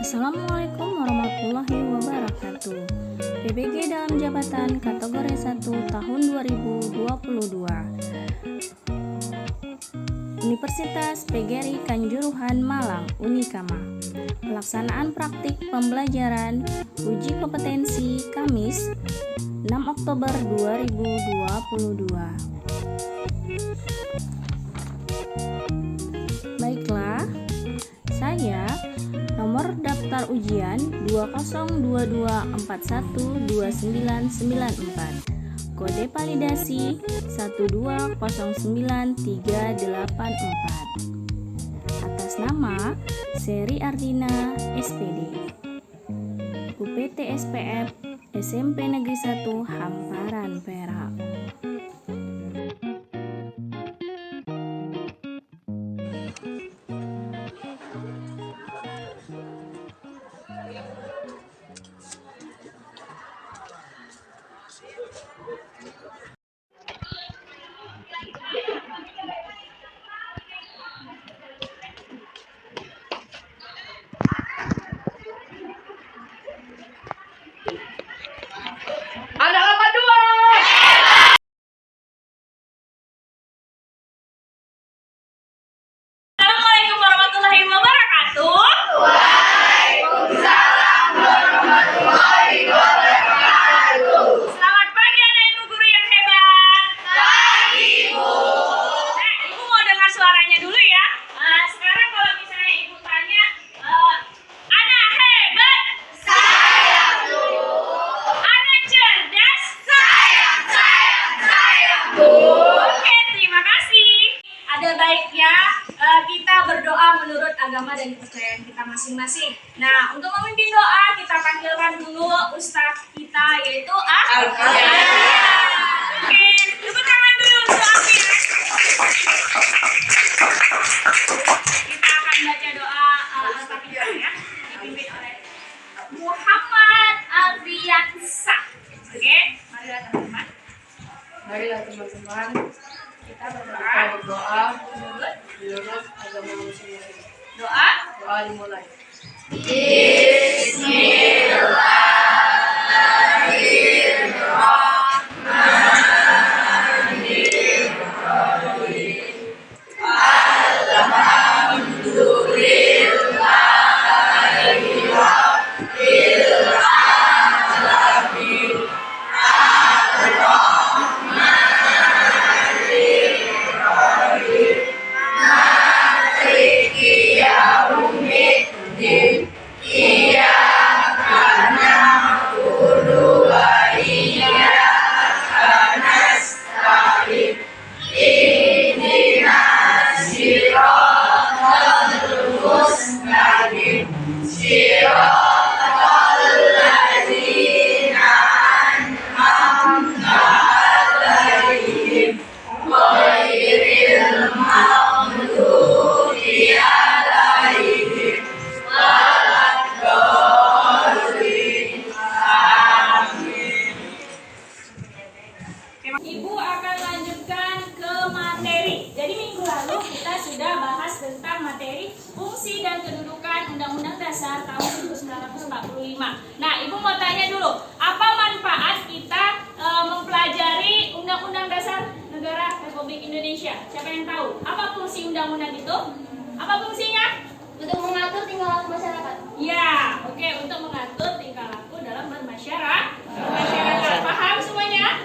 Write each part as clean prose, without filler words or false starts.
Assalamualaikum warahmatullahi wabarakatuh. PBG dalam jabatan kategori 1 tahun 2022. Universitas PGRI Kanjuruhan Malang Unikama. Pelaksanaan praktik pembelajaran uji kompetensi Kamis 6 Oktober 2022. Baiklah, saya nomor daftar ujian 2022412994, kode validasi 1209384, atas nama Seri Ardina SPD, UPT SPF SMP Negeri 1 Hamparan Perak. Assalamualaikum warahmatullahi wabarakatuh. Waalaikumsalam warahmatullahi wabarakatuh. Selamat pagi anak ibu guru yang hebat. Pagi, Ibu. Nah, ibu mau dengar suaranya dulu ya. Sekarang kalau misalnya ibu tanya, anak hebat, Saya, Bu. anak cerdas, Saya, Bu. Oke, terima kasih. Ada baiknya kita berdoa menurut agama dan kepercayaan kita masing-masing. Nah, untuk memimpin doa kita panggilkan dulu ustadz kita yaitu Oke, tepuk tangan dulu untuk Afir. Kita akan baca doa Al-Fatihah ya, dipimpin oleh Muhammad Alfiansa. Oke, marilah teman-teman. Marilah teman-teman, Kita kita berdoa berdoa menurut menurut agama masing-masing. doa. Doa dimulai. Ibu akan lanjutkan ke materi. Jadi minggu lalu kita sudah bahas tentang materi fungsi dan kedudukan Undang-Undang Dasar tahun 1945. Nah, Ibu mau tanya dulu, apa manfaat kita mempelajari Undang-Undang Dasar Negara Republik Indonesia? Siapa yang tahu? Apa fungsi undang-undang itu? Apa fungsinya? Untuk mengatur tingkah laku masyarakat. Ya, oke, untuk mengatur tingkah laku dalam bermasyarakat. Paham semuanya?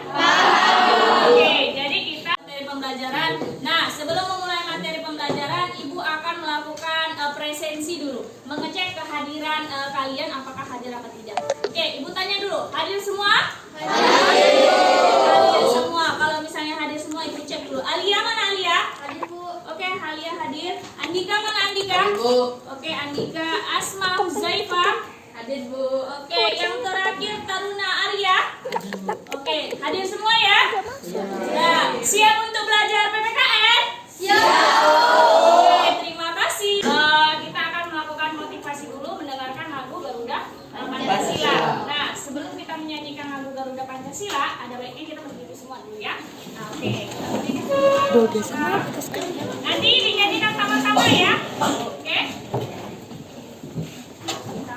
Oke, jadi kita materi pembelajaran. Nah, sebelum memulai materi pembelajaran, Ibu akan melakukan presensi dulu, mengecek kehadiran kalian apakah hadir atau tidak. Oke, Ibu tanya dulu, hadir semua? Hadir semua. Kalau misalnya hadir semua, Ibu cek dulu. Alia mana Alia? Hadir, Bu. Oke, Alia hadir. Andika mana Andika? Ibu, Oke, Andika. Asma Huzaifah hadir, Bu. Oke, yang terakhir Taruna Arya. Oke, hadir semua ya? Nah, siap untuk belajar PPKN? Siap. Oke, terima kasih. Kita akan melakukan motivasi dulu, mendengarkan lagu Garuda Pancasila. Nah, sebelum kita menyanyikan lagu Garuda Pancasila, ada baiknya kita berdiri semua dulu ya. Nah, oke, kita berdiri semua. Nanti dinyanyikan sama-sama ya. Oke. Kita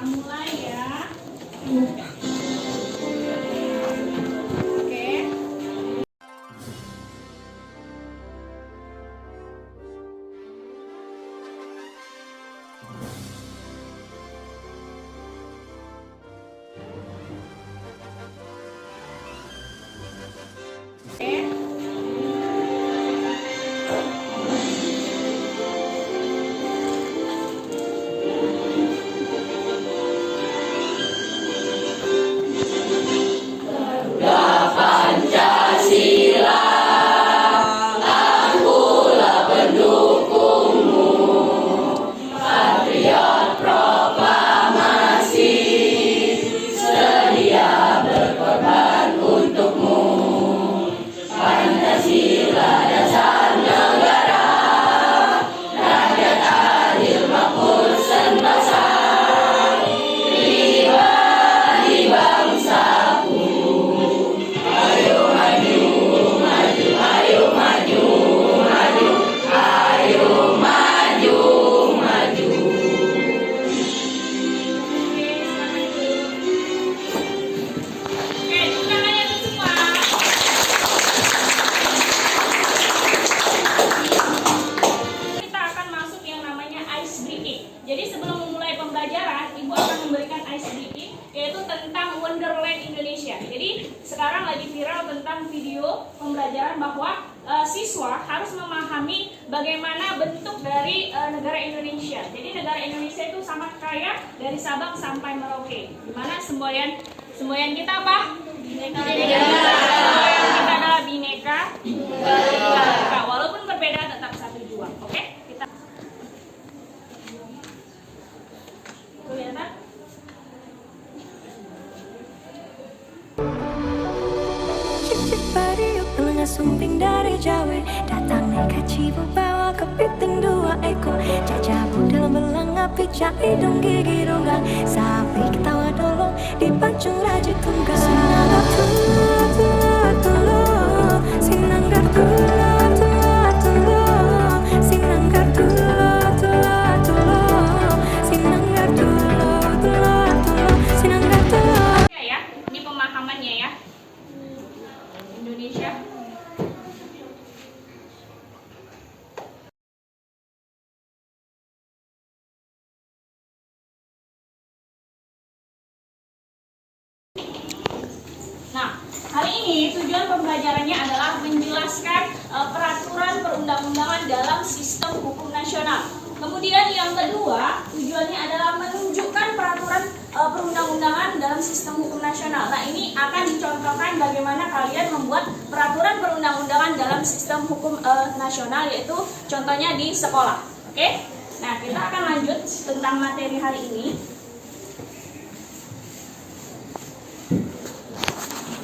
belajar bahwa siswa harus memahami bagaimana bentuk dari negara Indonesia. Jadi negara Indonesia itu sama kaya dari Sabang sampai Merauke. Dimana semboyan kita apa? Bineka. Semboyan kita adalah bineka. Walaupun berbeda tetap satu jua. Oke? Kita kelihatan? Cip-cip bariuk telinga sumping dari Jawa, datang naik kaci bawa kepiting 2 ekor, jajabut dalam belang api cak hidung gigi ronggang, sapi ketawa dolong dipancung raja tunggal. Sinanggar tula, sinanggar tula, sinanggar tula. Ya, ini pemahamannya ya. Indonesia. Nah, hari ini tujuan pembelajarannya adalah menjelaskan peraturan perundang-undangan dalam sistem hukum nasional. Kemudian yang kedua, tujuannya adalah menunjukkan peraturan perundang-undangan dalam sistem hukum nasional. Nah, ini akan dicontohkan bagaimana kalian membuat peraturan perundang-undangan dalam sistem hukum nasional, yaitu contohnya di sekolah. Oke? Nah, kita akan lanjut tentang materi hari ini.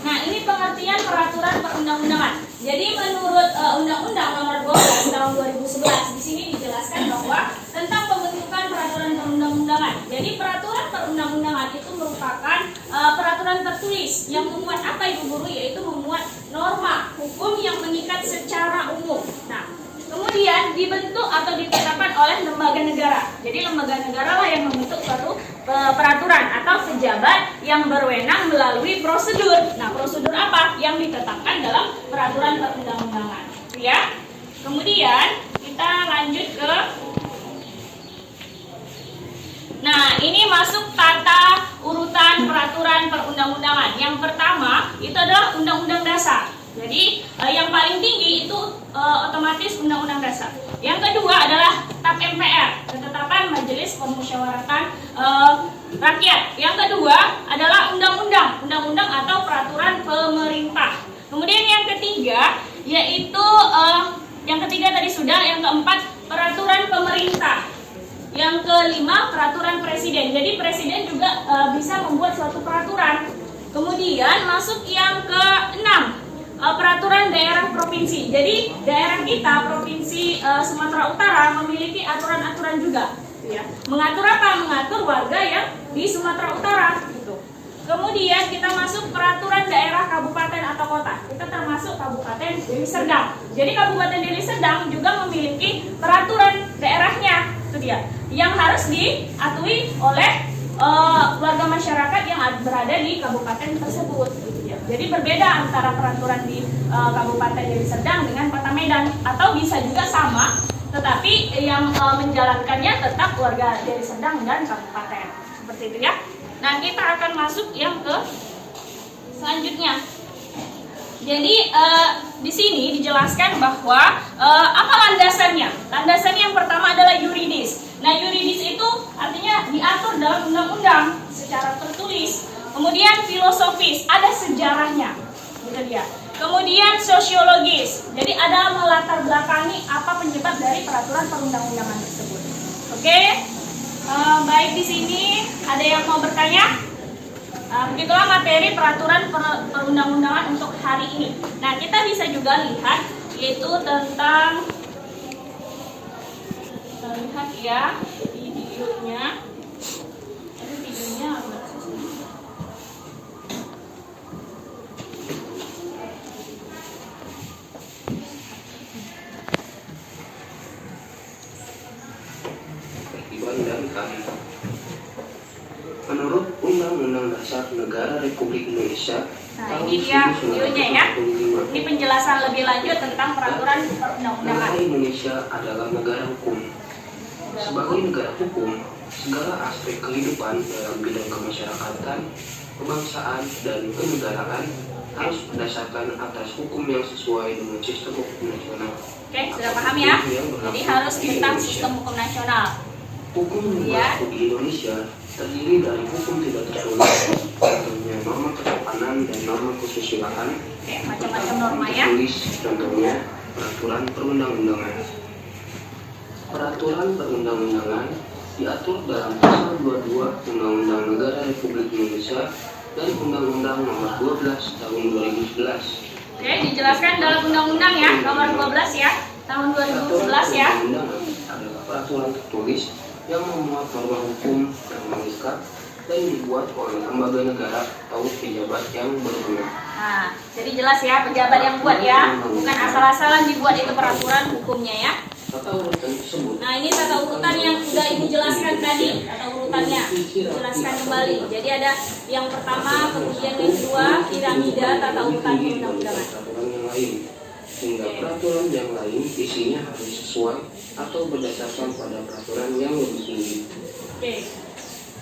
Nah, ini pengertian peraturan perundang-undangan. Jadi menurut Undang-Undang Nomor 12 Tahun 2011 di sini dijelaskan bahwa tentang pembentukan peraturan perundang-undangan. Jadi peraturan perundang-undangan itu merupakan peraturan tertulis yang memuat apa Ibu Guru, yaitu memuat norma hukum yang mengikat secara umum. Nah, kemudian dibentuk atau ditetapkan oleh lembaga negara. Jadi lembaga negara lah yang membentuk suatu peraturan atau pejabat yang berwenang melalui prosedur. Nah, prosedur apa yang ditetapkan dalam peraturan perundang-undangan? Ya. Kemudian kita lanjut ke. Nah, ini masuk tata urutan peraturan perundang-undangan. Yang pertama itu adalah Undang-Undang Dasar. Jadi yang paling tinggi itu otomatis Undang-Undang Dasar. Yang kedua adalah TAP MPR, Ketetapan Majelis Permusyawaratan Rakyat. Yang kedua adalah undang-undang atau peraturan pemerintah. Kemudian yang ketiga yaitu yang ketiga tadi sudah, yang keempat peraturan pemerintah. Yang kelima peraturan presiden. Jadi presiden juga bisa membuat suatu peraturan. Kemudian masuk yang keenam, peraturan daerah provinsi. Jadi daerah kita provinsi Sumatera Utara memiliki aturan-aturan juga, ya. Mengatur apa? Mengatur warga yang di Sumatera Utara, gitu. Kemudian kita masuk peraturan daerah kabupaten atau kota. Kita termasuk Kabupaten Deli Serdang. Jadi Kabupaten Deli Serdang juga memiliki peraturan daerahnya, itu dia, yang harus diatuhi oleh warga masyarakat yang berada di kabupaten tersebut. Jadi berbeda antara peraturan di Kabupaten Deli Serdang dengan Kota Medan, atau bisa juga sama, tetapi yang menjalankannya tetap warga Deli Serdang dan kabupaten. Seperti itu ya. Nah, kita akan masuk yang ke selanjutnya. Jadi di sini dijelaskan bahwa apa landasannya? Landasannya yang pertama adalah yuridis. Nah, yuridis itu artinya diatur dalam undang-undang secara tertulis. Kemudian filosofis, ada sejarahnya, gitu dia. Kemudian sosiologis, jadi ada melatar belakangi apa penyebab dari peraturan perundang-undangan tersebut. Oke, baik, di sini ada yang mau bertanya? Begitulah materi peraturan perundang-undangan untuk hari ini. Nah, kita bisa juga lihat yaitu tentang, kita lihat ya videonya. Ini videonya agak susah. Dan kami. Menurut Undang-Undang Dasar Negara Republik Indonesia, Nah, ini dia videonya ya. Ini penjelasan lebih lanjut tentang peraturan perundang-undangan. Negara Indonesia adalah negara hukum. Sebagai negara hukum, segala aspek kehidupan dalam bidang kemasyarakatan kebangsaan, dan kenegaraan harus berdasarkan atas hukum yang sesuai dengan sistem hukum nasional. Oke, sudah paham ya? Jadi harus tentang sistem hukum nasional. Hukum yang berlaku di Indonesia terdiri dari hukum tidak tertulis, contohnya norma kesopanan dan norma kesusilaan. Oke, macam-macam norma ya. Tertulis, contohnya peraturan perundang-undangan. Peraturan perundang-undangan diatur dalam pasal 22 Undang-Undang Negara Republik Indonesia dan Undang-Undang Nomor 12 Tahun 2011. Oke, dijelaskan dalam undang-undang ya, nomor 12 ya, tahun 2011 ya. Perundang-undangan adalah peraturan tertulis yang memuat norma hukum yang mengikat dan dibuat oleh lembaga negara atau pejabat yang berwenang. Nah, jadi jelas ya, pejabat yang buat ya, bukan asal-asalan dibuat itu peraturan hukumnya ya. Tata urutan tersebut. Nah, ini tata urutan yang sudah Ibu jelaskan tadi, tata urutannya jelaskan kembali. Jadi ada yang pertama, kemudian yang kedua, piramida tata urutan perundang-undangan. Peraturan yang lain, sehingga peraturan yang lain isinya harus sesuai atau berdasarkan pada peraturan yang lebih tinggi. Oke.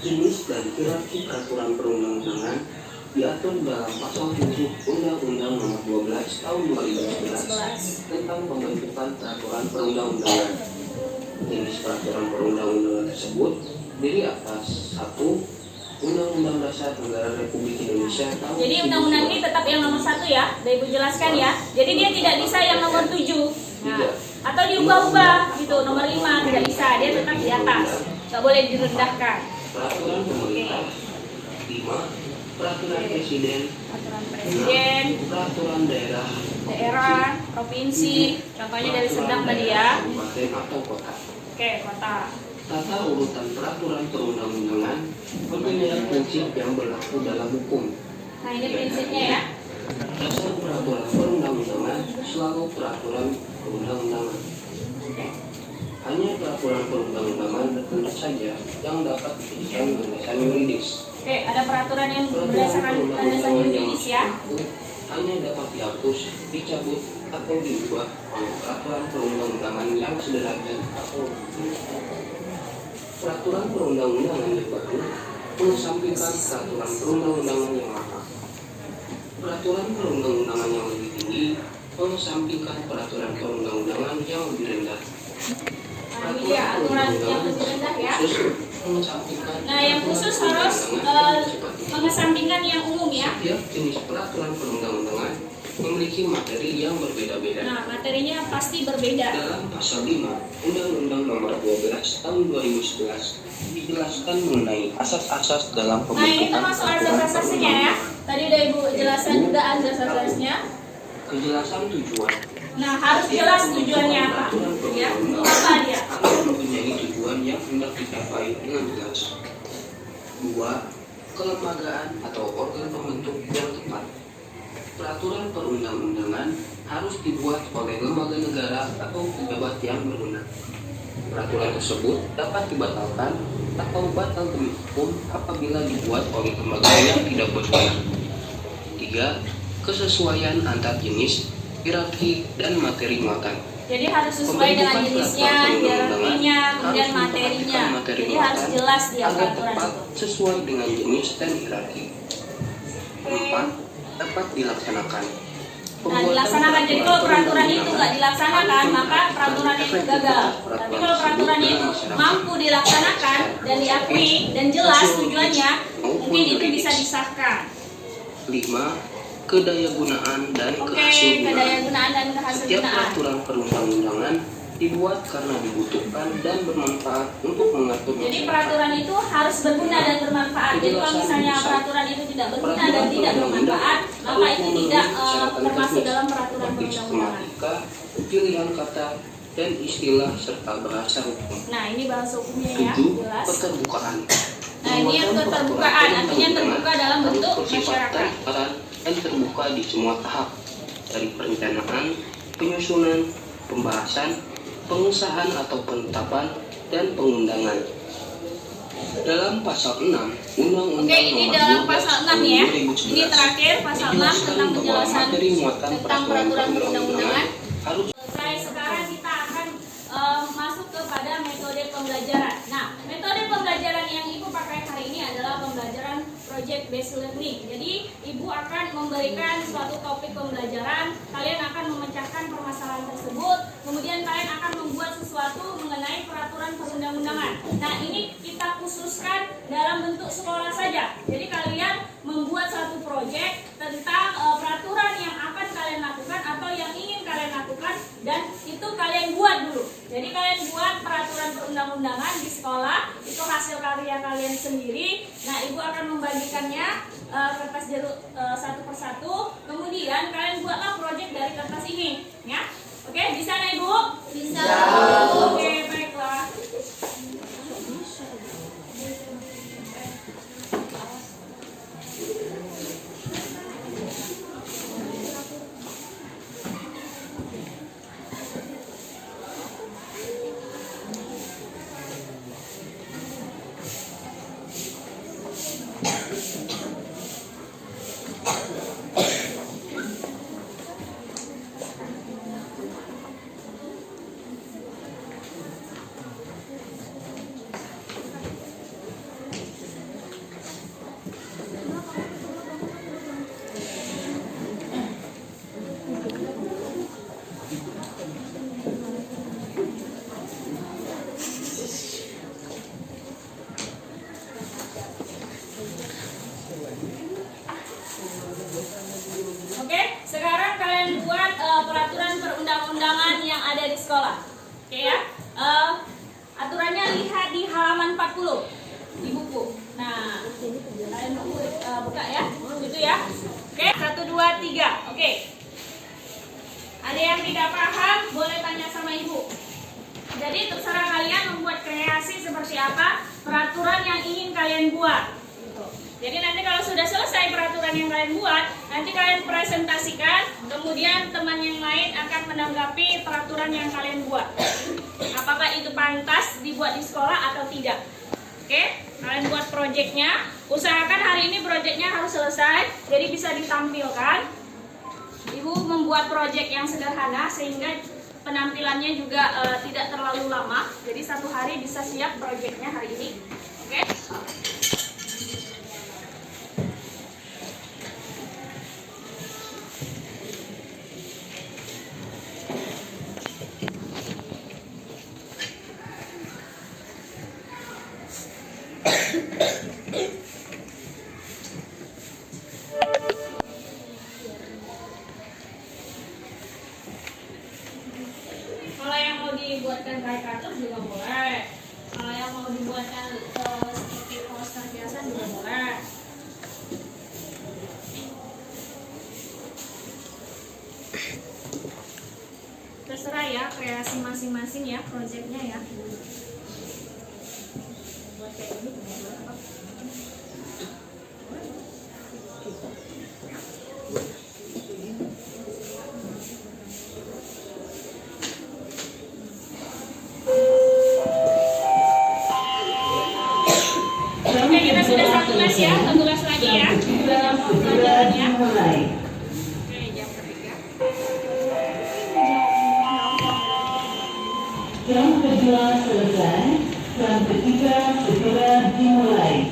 Jenis dan hierarki peraturan perundang-undangan diatur dalam pasal 7 Undang-Undang Nomor 12 Tahun 2011 tentang pembentukan peraturan perundang-undangan. Jenis peraturan perundang-undangan tersebut terdiri atas 1. Undang-Undang Dasar Negara Republik Indonesia tahun Jadi undang-undang ini tetap yang nomor 1 ya, udah Ibu jelaskan ya. Jadi dia tidak bisa yang nomor 7. Nah, atau diubah-ubah gitu, nomor 5 tidak bisa, dia tetap di atas. Nggak boleh direndahkan. Peraturan pemerintah. 5. Peraturan presiden. Peraturan presiden, Peraturan daerah, provinsi, contohnya dari Sedang tadi ya. kabupaten atau kota. Oke, kota. Tata urutan peraturan perundang-undangan mempunyai prinsip yang berlaku dalam hukum. Nah, ini prinsipnya ya. Dasar peraturan perundang-undangan selalu peraturan perundang-undangan. Hanya peraturan perundang-undangan tertentu saja yang dapat dijadikan landasan yuridis. Oke, ada peraturan yang berdasarkan landasan yuridis ya. Hanya dapat dihapus, dicabut, atau diubah oleh peraturan perundang-undangan yang sederhana atau peraturan perundang-undangan yang baru mengesampingkan peraturan perundang-undangan yang lama. Peraturan perundang-undangan yang lebih tinggi mengesampingkan peraturan perundang-undangan yang lebih rendah. Nah, ini dia aturan yang lebih rendah ya. Khusus mengesampingkan Nah, yang khusus harus mengesampingkan yang umum ya. setiap jenis peraturan perundang-undangan memiliki materi yang berbeda-beda. Nah, materinya pasti berbeda. Dalam pasal 5 Undang-Undang Nomor 12 Tahun 2011 dijelaskan mengenai asas-asas dalam Nah, ini pembentukan termasuk asas-asasnya ya. Tadi udah Ibu jelaskan juga asas-asasnya. kejelasan tujuan. Nah, harus jelas tujuannya apa. Ya, untuk apa dia? Harus mempunyai tujuan yang hendak dicapai dengan jelas. 2. Kelembagaan atau organ pembentuk yang tepat. Peraturan perundang-undangan harus dibuat oleh lembaga negara atau pejabat yang berwenang. Peraturan tersebut dapat dibatalkan atau batal demi hukum apabila dibuat oleh lembaga yang tidak berwenang. 3. Kesesuaian antar jenis, hierarki, dan materi muatan. Jadi harus sesuai dengan jenisnya, hierarkinya, kemudian materinya. Jadi harus jelas dia agar peraturan tepat itu. sesuai dengan jenis dan hierarki. 4. Dapat dilaksanakan. Nah, dilaksanakan. Jadi kalau peraturan itu nggak dilaksanakan, maka peraturan itu gagal. Tapi kalau peraturan itu mampu dilaksanakan dan diakui dan jelas tujuannya, mungkin itu bisa disahkan. 5. Kedayagunaan dan Oke, kehasilgunaan. kedayagunaan dan Setiap kehasilgunaan. peraturan perundang-undangan dibuat karena dibutuhkan dan bermanfaat untuk mengatur Jadi masyarakat. peraturan itu harus berguna dan bermanfaat. Jadi kalau misalnya peraturan itu tidak berguna dan tidak bermanfaat, maka itu tidak termasuk dalam peraturan Topik perundang-undangan. sistematika, pilihan kata, dan istilah serta bahasa hukum. Nah, ini bahasa hukumnya ya, 7. jelas. Keterbukaan. Nah, ini yang keterbukaan, artinya terbuka dalam bentuk bersifat masyarakat. transparan dan terbuka di semua tahap, dari perencanaan, penyusunan, pembahasan, pengesahan atau penetapan, dan pengundangan. Dalam pasal 6 Undang-Undang Oke, ini Nomor dalam 12 pasal 6 Tahun ya. 2011 Ini terakhir pasal 6 tentang bahwa penjelasan materi muatan tentang peraturan perundang-undangan. harus Selesai, sekarang kita akan masuk kepada metode pembelajaran. Nah, metode pembelajaran yang Ibu pakai hari ini adalah pembelajaran proyek project based learning. Jadi Ibu akan memberikan suatu topik pembelajaran, kalian akan memecahkan permasalahan tersebut, kemudian kalian akan membuat sesuatu mengenai peraturan perundang-undangan. Nah, ini kita khususkan dalam bentuk sekolah saja. Jadi kalian membuat satu project tentang peraturan yang akan kalian lakukan atau yang ingin kalian lakukan, dan itu kalian buat dulu. Jadi kalian buat peraturan perundang-undangan di sekolah, itu hasil karya kalian sendiri. Nah, Ibu akan membagikannya kertas jeruk satu persatu. Kemudian kalian buatlah proyek dari kertas ini, ya. Oke, bisa nggak Ibu? Bisa. Oke, baiklah. Oke, sekarang kalian buat peraturan perundang-undangan yang ada di sekolah. Oke ya. Aturannya lihat di halaman 40 di buku. Nah, kalian buka ya. Gitu ya. Oke, 1 2 3. Oke. Ada yang tidak paham boleh tanya sama Ibu. Jadi terserah kalian membuat kreasi seperti apa peraturan yang ingin kalian buat. Jadi nanti kalau sudah selesai peraturan yang kalian buat, nanti kalian presentasikan, kemudian teman yang lain akan menanggapi peraturan yang kalian buat. Apakah itu pantas dibuat di sekolah atau tidak? Oke, kalian buat proyeknya. Usahakan hari ini proyeknya harus selesai, jadi bisa ditampilkan. Ibu membuat proyek yang sederhana sehingga penampilannya juga tidak terlalu lama. Jadi 1 hari bisa siap proyeknya hari ini. Oke? Kalau yang mau dibuatkan karikatur juga boleh. Kalau yang mau dibuatkan stiker poster biasa juga boleh. Terserah ya, kreasi masing-masing ya, proyeknya ya. Buat kayak ini boleh. Oke, kita sudah 1 les ya, 1 les lagi ya. Pelajarannya. Oke, jam ketiga. Jam kedua selesai, jam ketiga segera dimulai.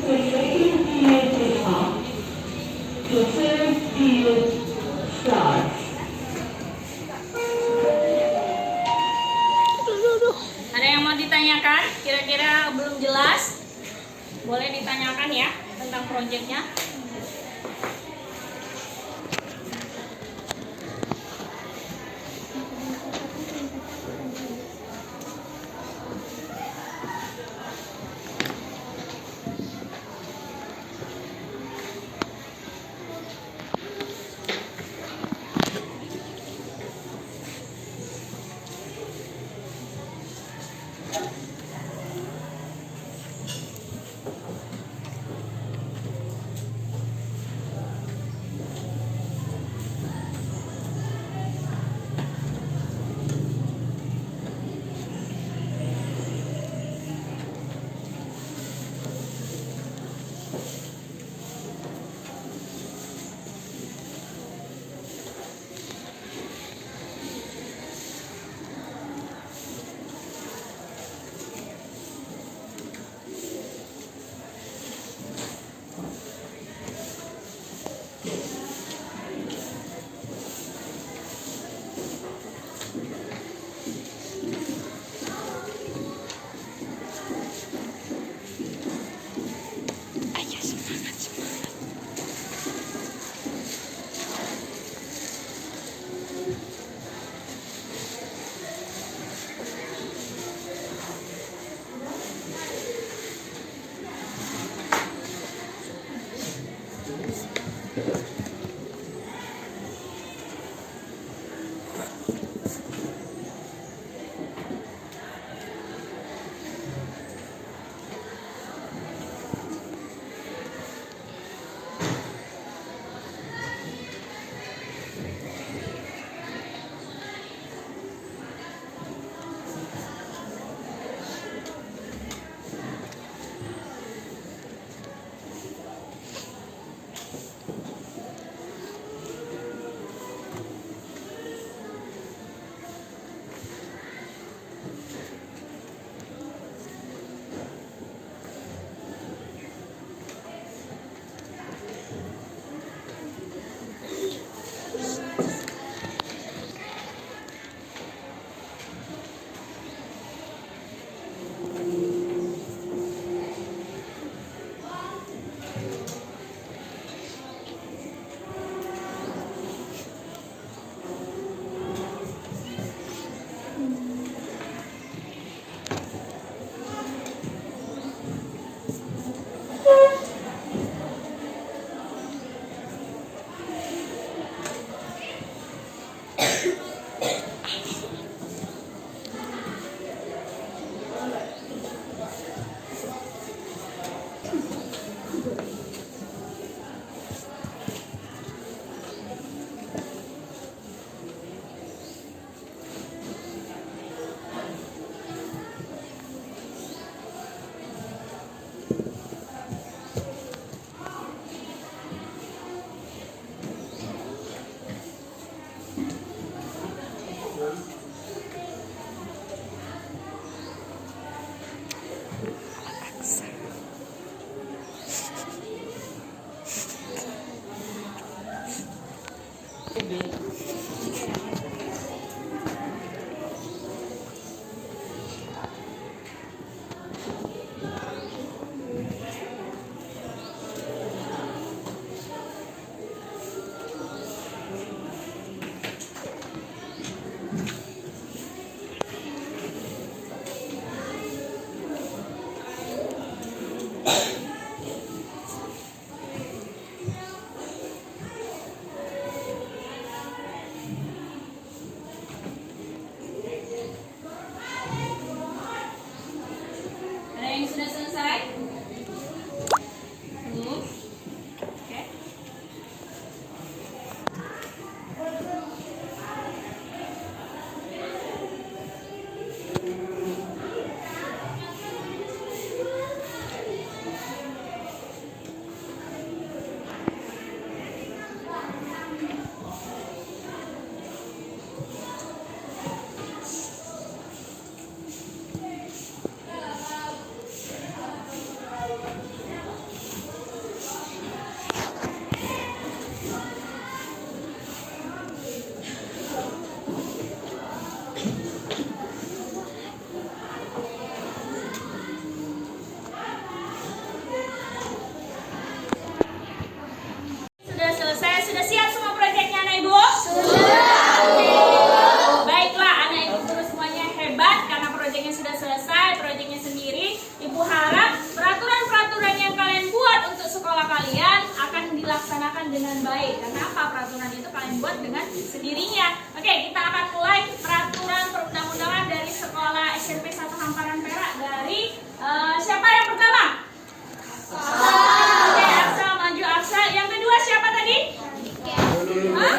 The second period is up. The third period starts. Ada yang mau ditanyakan? Kira-kira belum jelas? Boleh ditanyakan ya tentang proyeknya. Sudah selesai? Oke. Sudah selesai? Sudah siap semua proyeknya anak ibu? Sudah. Baiklah, anak ibu guru semuanya hebat karena proyeknya sudah selesai, proyeknya sendiri. Ibu harap peraturan-peraturan yang kalian buat untuk sekolah kalian akan dilaksanakan dengan baik. Karena apa? Peraturan itu kalian buat dengan sendirinya. Oke, kita akan mulai peraturan perundang-undangan dari sekolah SMP 1 Hamparan Perak dari siapa yang pertama? Oke, Aksal maju Aksal. Yang kedua siapa tadi? Hah?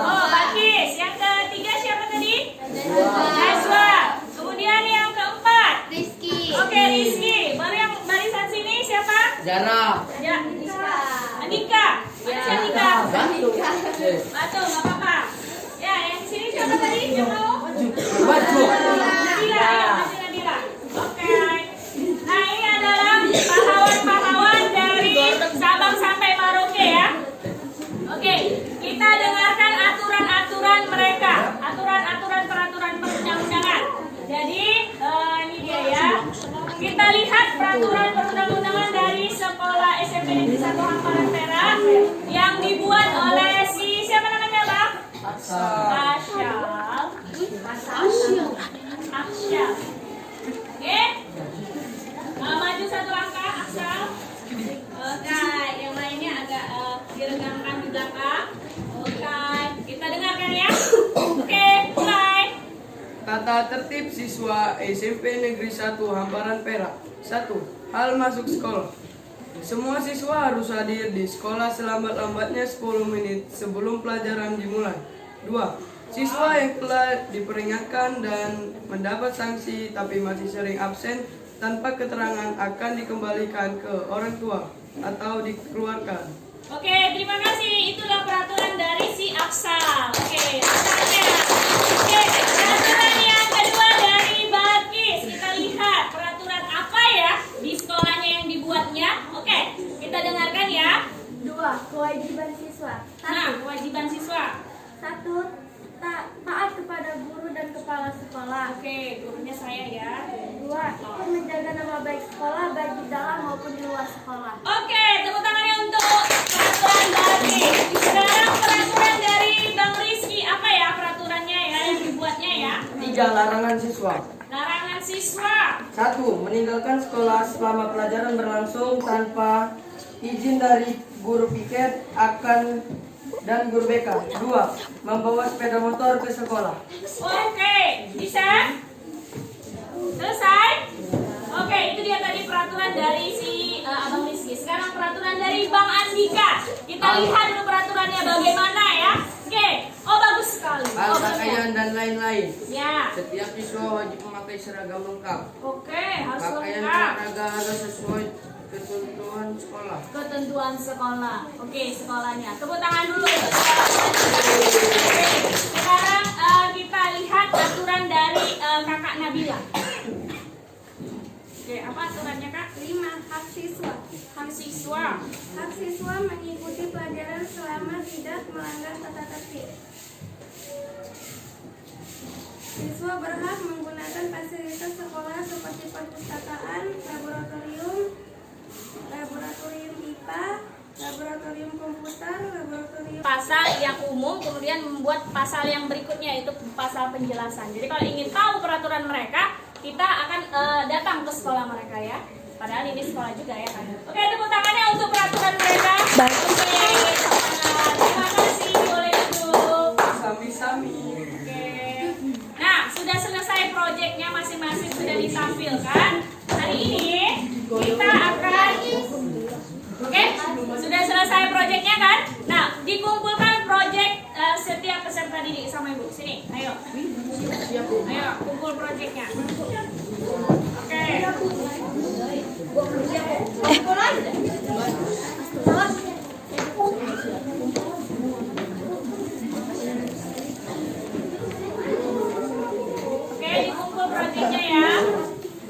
Oh, Bakis. Yang ketiga siapa tadi? Najwa. Kemudian yang keempat? Rizky. Oke, Rizky. Baru yang barisan sini siapa? Zara. Ya, Andika. Mana si Andika? Batu, nggak apa-apa. Ya, yang sini siapa tadi? Yang mau? Nadila, ya, Nadila. Oke. Nah, ini adalah pahlawan-pahlawan dari Sabang sampai Merauke ya. Oke, kita dengarkan aturan-aturan mereka, aturan-aturan peraturan perundang-undangan. Jadi ini dia ya. Kita lihat peraturan perundang-undangan dari sekolah SMP Negeri 1 Hamparan Perak yang dibuat oleh siapa namanya Bang? Aksyal. Oke. Maju satu langkah, Aksal. Oke, yang lainnya agak diregangkan di belakang. Oke, kita dengarkan ya. Oke, mulai. Tata tertib siswa SMP Negeri 1 Hamparan Perak. 1. Hal masuk sekolah. Semua siswa harus hadir di sekolah selambat-lambatnya 10 menit sebelum pelajaran dimulai. 2. Siswa yang telah diperingatkan dan mendapat sanksi tapi masih sering absen tanpa keterangan akan dikembalikan ke orang tua atau dikeluarkan. Oke, terima kasih. Itulah peraturan dari si Aksal. Oke, Aksalnya. Oke, peraturan yang kedua dari Bakis. Kita lihat peraturan apa ya di sekolahnya yang dibuatnya. Oke, kita dengarkan ya. 2. Kewajiban siswa. Nah, kewajiban siswa. 1. Taat kepada guru dan kepala sekolah. Oke, gurunya saya ya. 2. Ikut menjaga nama baik sekolah baik di dalam maupun di luar sekolah. Oke, tepuk tangannya untuk peraturan Bakis. Sekarang peraturan dari Bang Rizky. Apa ya peraturannya ya yang dibuatnya ya? 3. Larangan siswa. Larangan siswa. 1. Meninggalkan sekolah selama pelajaran berlangsung tanpa izin dari guru piket dan guru BK. 2. Membawa sepeda motor ke sekolah. Oke, bisa? Selesai? Oke, itu dia tadi peraturan dari si Abang Rizky. Sekarang peraturan dari Bang Andika. Kita lihat dulu peraturannya bagaimana ya. Oke, oh bagus sekali. Oh, Pakaian dan lain-lain. ya. Setiap siswa wajib memakai seragam lengkap. Oke, harus Pakaian lengkap. olahraga harus sesuai ketentuan sekolah. Ketentuan sekolah. Oke, sekolahnya. Tepuk tangan dulu untuk sekolah. Oke, sekarang kita lihat aturan dari Kakak Nabila. Oke, apa aturannya Kak? 5. Hak siswa. Hak siswa. Hak siswa mengikuti pelajaran selama tidak melanggar tata tertib. Siswa berhak menggunakan fasilitas sekolah seperti perpustakaan, laboratorium IPA, laboratorium komputer, laboratorium Pasal yang umum, kemudian membuat pasal yang berikutnya itu pasal penjelasan. Jadi kalau ingin tahu peraturan mereka, kita akan datang ke sekolah mereka ya. Padahal ini sekolah juga ya kan. Oke, tepuk tangannya untuk peraturan mereka. Oke, terima kasih, boleh duduk. Sami-sami. Oke. Nah, sudah selesai proyeknya masing-masing sudah ditampilkan. Nah, hari ini kita akan, oke, sudah selesai proyeknya kan? Nah, dikumpulkan proyek setiap peserta didik sama ibu. Sini, ayo. Ayo, kumpul proyeknya. Oke. Oke, dikumpul proyeknya ya.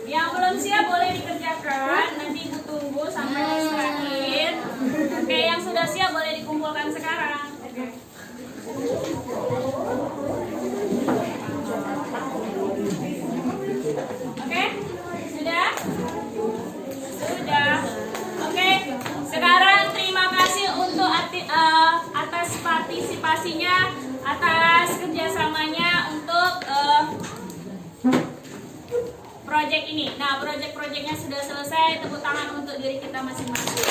Yang belum siap boleh dikerjakan. Nanti ibu tunggu sampai tes terakhir. Oke, yang sudah siap boleh dikumpulkan sekarang. Oke. Oke, sudah? Sudah. Oke, sekarang terima kasih untuk atas partisipasinya, atas kerjasamanya untuk proyek ini. Nah, proyek-proyeknya sudah selesai. Tepuk tangan untuk diri kita masing-masing.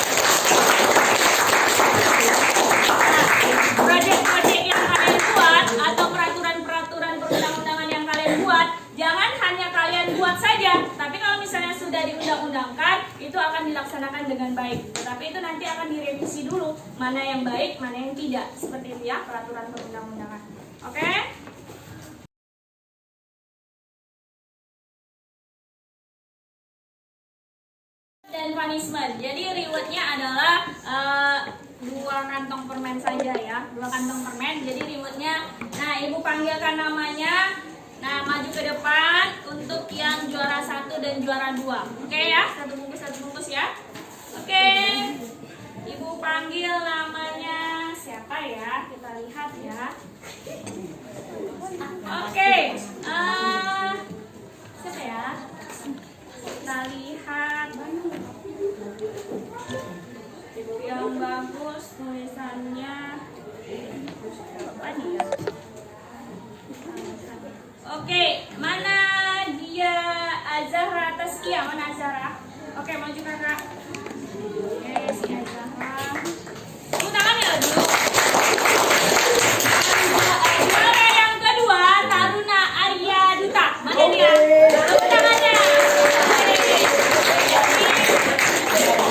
Proyek-proyek yang kalian buat atau peraturan-peraturan perundang-undangan yang kalian buat, jangan hanya kalian buat saja, tapi kalau misalnya sudah diundang-undangkan, itu akan dilaksanakan dengan baik. Tapi itu nanti akan direvisi dulu, mana yang baik, mana yang tidak. Seperti itu ya, peraturan perundang-undangan. Oke? Dan punishment. Jadi rewardnya adalah 2 kantong permen saja ya, 2 kantong permen. Jadi rewardnya, nah ibu panggilkan namanya. Nah, maju ke depan untuk yang juara 1 dan juara 2. Oke ya, satu bungkus ya. Oke. Ibu panggil namanya siapa ya? Kita lihat ya. Oke. Siapa ya? Kita lihat. Yang bagus tulisannya. Apa nih ya? Oke, mana dia? Azahra Taskia, mana Azahra? Oke, maju kakak. Oke, si Azahra. Tepuk tangan ya dulu. Juara yang kedua, Taruna Arya Duta. Mana dia? Tepuk tangannya.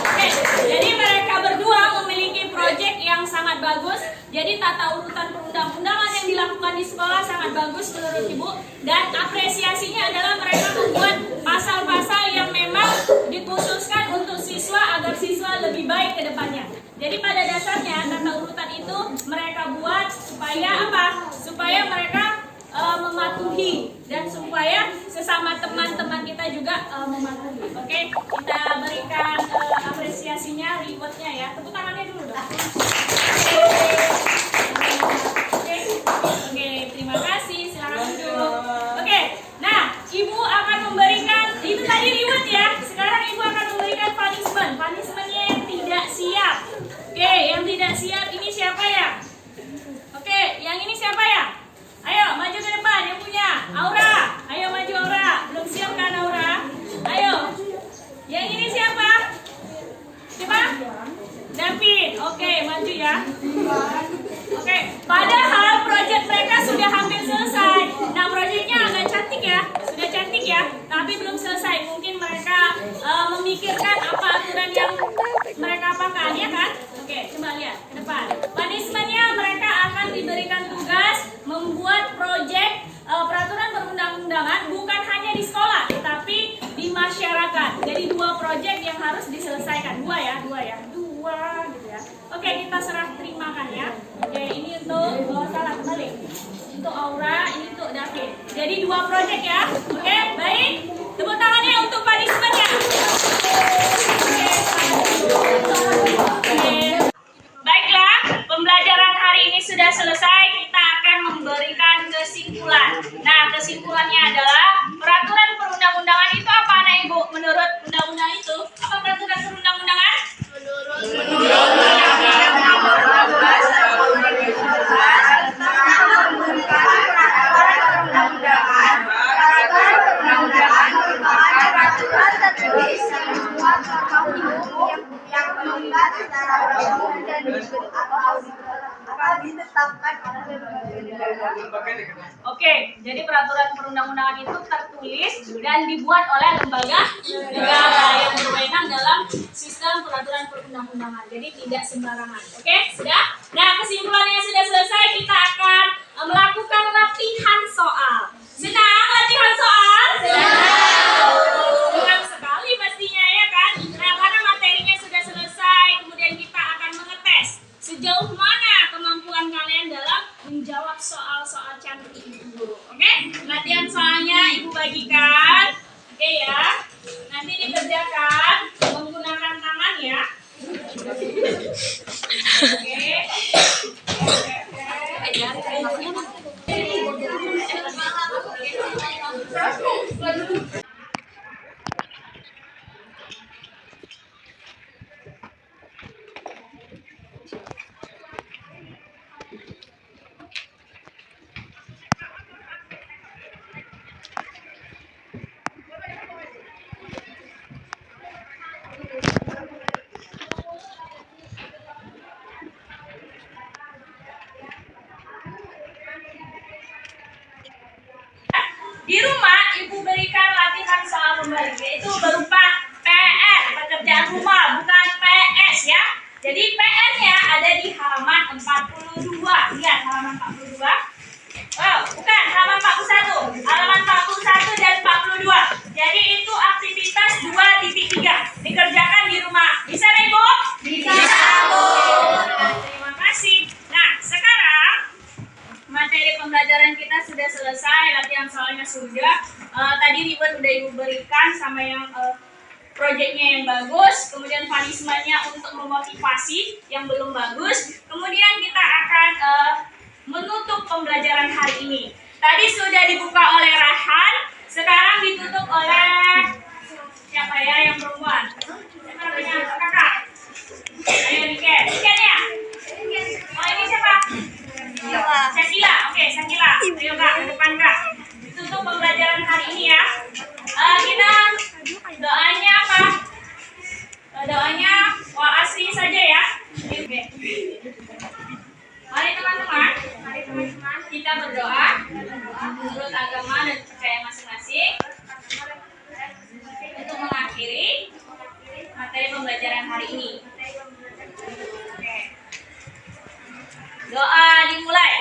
Oke, jadi mereka berdua memiliki proyek yang sangat bagus. Jadi tata urutan perundang-undangan yang dilakukan di sekolah sangat bagus menurut ibu. Dan apresiasinya adalah mereka membuat pasal-pasal yang memang dikhususkan untuk siswa agar siswa lebih baik ke depannya. Jadi pada dasarnya tata urutan itu mereka buat supaya apa? Supaya mereka mematuhi dan supaya sesama teman-teman kita juga mematuhi. Oke, kita berikan apresiasinya, rewardnya ya. Tepuk tangannya dulu dong. Oke, terima kasih. Silakan duduk. Oke, nah ibu akan memberikan itu tadi reward ya. Sekarang ibu akan memberikan punishment. Punishmentnya yang tidak siap. Oke, yang tidak siap ini siapa ya? Oke, yang ini siapa ya? Ayo maju ke depan yang punya. Aura, ayo maju Aura. Belum siap kan Aura? Ayo. Yang ini siapa? Siapa? David. Oke, maju ya. Oke, padahal proyek mereka sudah hampir selesai. Nah, proyeknya agak cantik ya. Sudah cantik ya, tapi belum selesai. Mungkin mereka memikirkan apa aturan yang mereka apakan ya kan? Oke, coba lihat ke depan. Punishment-nya mereka akan diberikan tugas membuat proyek peraturan perundang-undangan bukan hanya di sekolah, tapi di masyarakat. Jadi 2 proyek yang harus diselesaikan. 2 ya gitu ya. Oke, kita serah terimakan ya. Oke, ini untuk salah kembali. Untuk Aura, ini untuk David. Jadi 2 proyek ya. Oke, baik. Tepuk tangannya untuk punishment-nya. Oke. Baiklah, pembelajaran hari ini sudah selesai. Kita akan memberikan kesimpulan. Nah, kesimpulannya adalah peraturan perundang-undangan itu apa, Anak Ibu? Menurut undang-undang itu, apa peraturan perundang-undangan? yang membuat secara umum dan diberi atau telah ditetapkan oleh Oke, jadi peraturan perundang-undangan itu tertulis dan dibuat oleh lembaga negara yang berwenang dalam sistem peraturan perundang-undangan. Jadi tidak sembarangan. Oke, sudah? Nah, kesimpulannya sudah selesai. Kita akan melakukan latihan soal. Senang latihan soal? Senang sekali pastinya ya kan? Nah, karena materinya sudah selesai, kemudian kita akan mengetes sejauh mana kemampuan kalian dalam menjawab soal-soal cantik itu. Oke? Latihan soalnya Ibu bagikan. Oke ya. Nanti dikerjakan menggunakan tangan ya. Di rumah Ibu berikan latihan soal kembali, yaitu berupa PR, pekerjaan rumah, bukan PS ya. Jadi PR-nya ada di halaman 42. Lihat halaman 42. Oh, bukan halaman 41. Halaman 41 dan 42. Jadi itu aktivitas 2.3 dikerjakan di rumah. Bisa nih, Bu? Bisa, Bu. Terima kasih. Nah, sekarang materi pembelajaran kita sudah selesai, latihan soalnya sudah. Tadi reward udah Ibu berikan sama yang proyeknya yang bagus, kemudian punishment-nya untuk memotivasi yang belum bagus. Kemudian kita akan menutup pembelajaran hari ini. Tadi sudah dibuka oleh Rahan, sekarang ditutup oleh siapa ya yang perempuan? Siapa namanya? Kakak. Ayo Niken. Niken ya? Oh ini siapa? Sakila, oke Sakila. Ayo Kak, ke depan Kak. Tutup pembelajaran hari ini ya. Kita doanya apa? Doanya asli saja ya. Oke. Mari teman-teman, kita berdoa menurut agama dan percaya masing-masing untuk mengakhiri materi pembelajaran hari ini. Oke. Doa dimulai.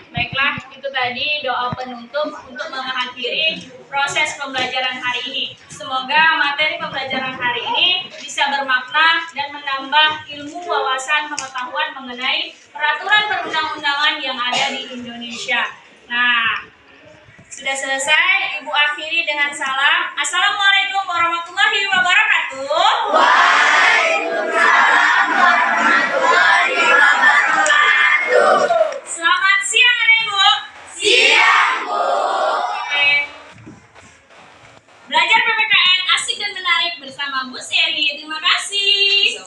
Baiklah, itu tadi doa penutup untuk mengakhiri proses pembelajaran hari ini. Semoga materi pembelajaran hari ini bisa bermakna dan menambah ilmu, wawasan, pengetahuan mengenai peraturan perundang-undangan yang ada di Indonesia. Nah, sudah selesai, Ibu akhiri dengan salam. Assalamualaikum warahmatullahi wabarakatuh. Waalaikumsalam warahmatullahi wabarakatuh. Selamat siang Ibu. Siang, Bu. Oke. Belajar PPKN asik dan menarik bersama Bu Seri. Terima kasih.